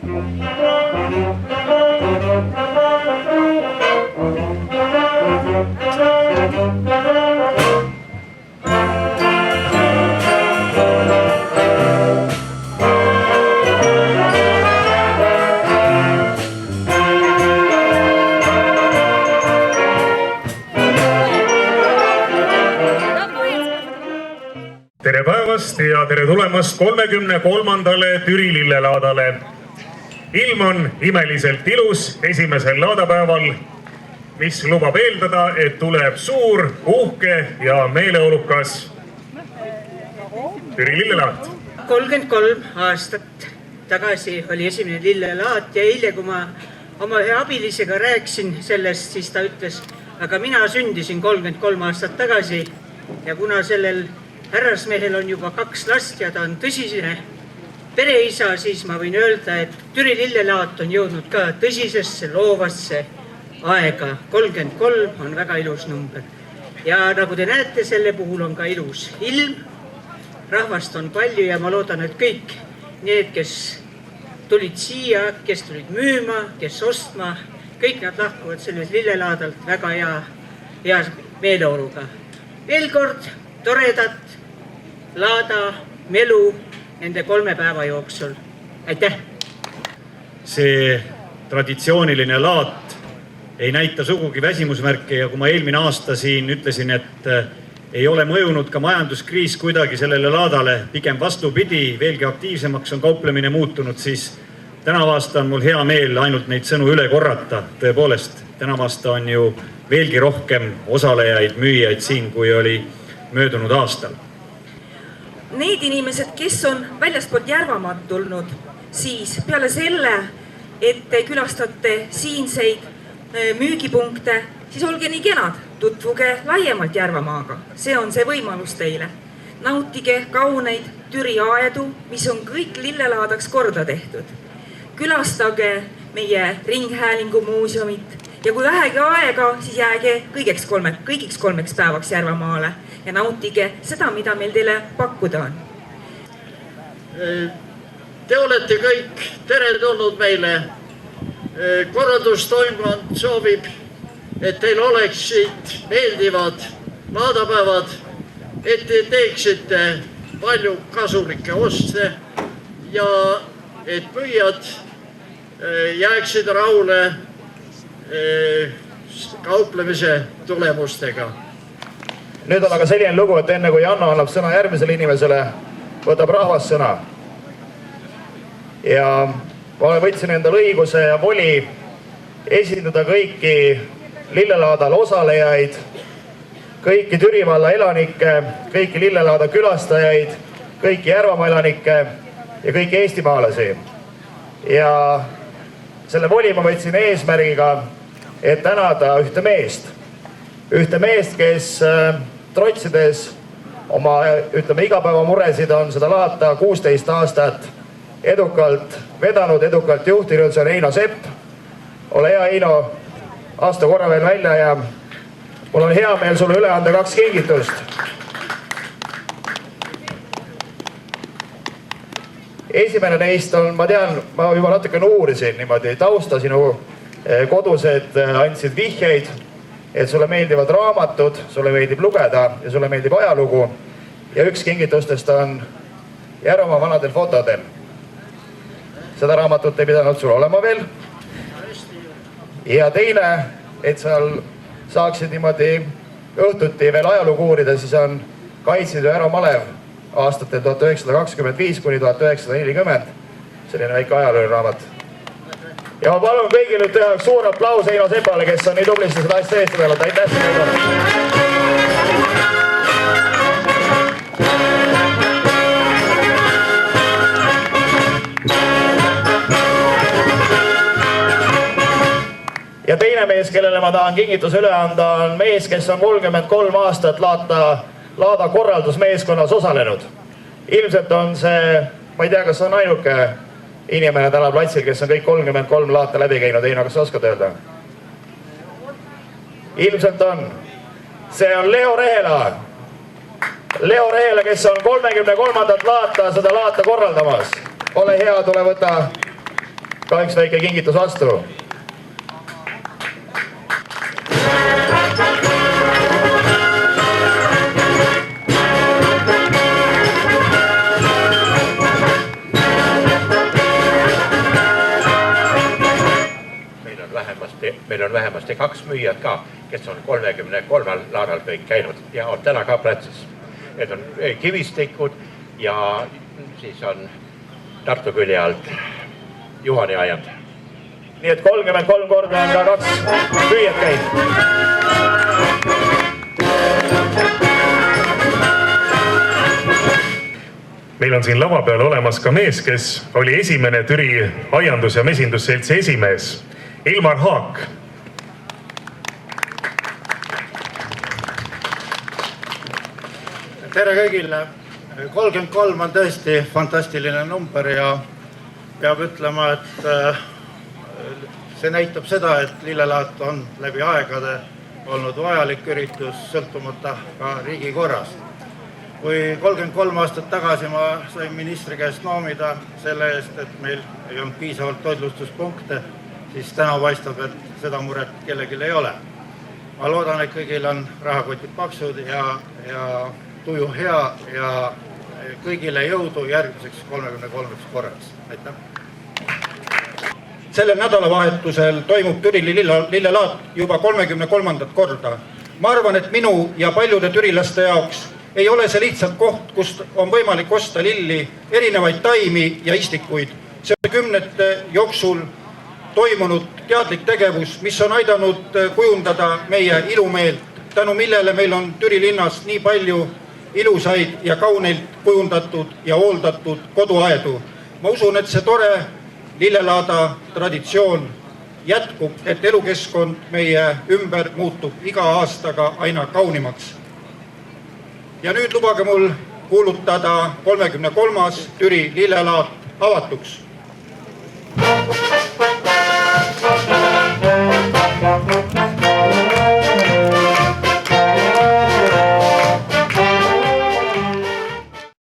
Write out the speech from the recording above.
Tere päevast ja tere tulemast 33. Türi lillelaadale. Ilm on imeliselt ilus esimesel laadapäeval, mis lubab eeldada, et tuleb suur, uhke ja meeleolukas Türi lillelaat. 33 aastat tagasi oli esimene lillelaat ja eile, kui ma oma ühe abilisega rääkisin sellest, siis ta ütles, aga mina sündisin 33 aastat tagasi ja kuna sellel härrasmehel on juba 2 last ja ta on tõsisene pereisa, siis ma võin öelda, et Türi lillelaat on jõudnud ka tõsisesse loovasse aega. 33 on väga ilus number. Ja nagu te näete, selle puhul on ka ilus ilm. Rahvast on palju ja ma loodan, et kõik need, kes tulid siia, kes tulid müüma, kes ostma, kõik nad lahkuvad sellest lillelaadalt väga hea meeleoluga. Veel kord toredat laada melu nende 3 päeva jooksul. Aitäh! See traditsiooniline laat ei näita sugugi väsimusmärke ja kui ma eelmine aasta siin ütlesin, et ei ole mõjunud ka majanduskriis kuidagi sellele laadale, pigem vastupidi, veelgi aktiivsemaks on kauplemine muutunud, siis tänavu aasta on mul hea meel ainult neid sõnu üle korrata. Tõepoolest, tänavu aasta on ju veelgi rohkem osalejaid, müüjaid siin, kui oli möödunud aastal. Need inimesed, kes on väljaspoolt Järvamaad tulnud, siis peale selle, et te külastate siinseid müügipunkte, siis olge nii kenad, tutvuge laiemalt Järvamaaga. See on see võimalus teile. Nautige kauneid Türi aedu, mis on kõik lillelaadaks korda tehtud. Külastage meie Ringhäälingu muuseumit ja kui vähegi aega, siis jääge kõigiks 3 päevaks Järvamaale ja nautige seda, mida meil teile pakkuda on. Te olete kõik teretulnud meile. Korraldustoimkond soovib, et teil oleksid meeldivad laadapäevad, et te teeksite palju kasulikke oste ja et müüjad jääksid rahule kauplemise tulemustega. Nüüd on aga selline lugu, et enne kui Janno annab sõna järgmisele inimesele, võtab rahvas sõna. Ja ma võtsin endale õiguse ja voli esindada kõiki lillelaadal osalejaid, kõiki Türi valla elanikke, kõiki lillelaada külastajaid, kõiki Järvamaa elanikke ja kõiki eestimaalasi. Ja selle voli ma võtsin eesmärgiga, et tänada ühte meest, kes trotsides oma, igapäevamuresid on seda laata 16 aastat edukalt vedanud, edukalt juhtinud, see on Eino Sepp. Ole hea, Eino, aasta korra veel välja ja mul on hea meel sulle üle anda 2 kingitust. Esimene neist on, ma tean, ma juba natukene uurisin niimoodi tausta sinu kodused andsid vihjeid, et sulle meeldivad raamatud, sulle meeldib lugeda ja sulle meeldib ajalugu. Ja üks kingitustest on Järvamaa vanadel fotodel. Seda raamatut ei pidanud sul olema veel. Ja teine, et seal saaksid niimoodi õhtuti veel ajalugu uurida, siis on Kaitseliidu Järvamalev aastatel 1925 kuni 1940. Selline väike ajalooline raamat. Ja ma palun kõigil nüüd teha suur aplaus Eino Sepale, kes on nii tublisti seda asja eest vedanud. Aitäh seda! Ja teine mees, kellele ma tahan kingituse üle anda, on mees, kes on 33 aastat laada korraldusmeeskonnas osalenud. Ilmselt on see, ma ei tea, kas on ainuke inimene täna platsil, kes on kõik 33 laata läbi käinud. Eino, kas sa oskad öelda? Ilmselt on. See on Leo Rehela. Leo Rehela, kes on 33. laata seda laata korraldamas. Ole hea, tule võta ka üks väike kingitus vastu. Meil on vähemasti 2 müüjat ka, kes on 33 laadal kõik käinud ja on täna ka platsis. Need on kivistikud ja siis on Tartu külje alt Juhani aiand. Nii et 33 korda on ka 2 müüjat käinud. Meil on siin lava peal olemas ka mees, kes oli esimene Türi aiandus- ja mesindusseltsi esimees, Ilmar Haak. Tere kõigile! 33 on tõesti fantastiline number ja peab ütlema, et see näitab seda, et lillelaat on läbi aegade olnud vajalik üritus sõltumata ka riigikorrast. Kui 33 aastat tagasi ma sain ministri käest noomida selle eest, et meil ei olnud piisavalt toitlustuspunkte, siis täna paistab, et seda muret kellelgi ei ole. Ma loodan, et kõigil on rahakotid paksud ja tuju hea ja kõigile jõudu järgmiseks 33 korraks. Aitäh! Sellel nädalavahetusel toimub Türi lillelaat juba 33. korda. Ma arvan, et minu ja paljude türilaste jaoks ei ole see lihtsalt koht, kust on võimalik osta lilli, erinevaid taimi ja istikuid. See on kümnete jooksul toimunud teadlik tegevus, mis on aidanud kujundada meie ilumeelt, tänu millele meil on Türi linnas nii palju ilusaid ja kauneilt kujundatud ja hooldatud koduaedu. Ma usun, et see tore lillelaada traditsioon jätkub, et elukeskkond meie ümber muutub iga aastaga aina kaunimaks. Ja nüüd lubage mul kuulutada 33. Türi lillelaat avatuks.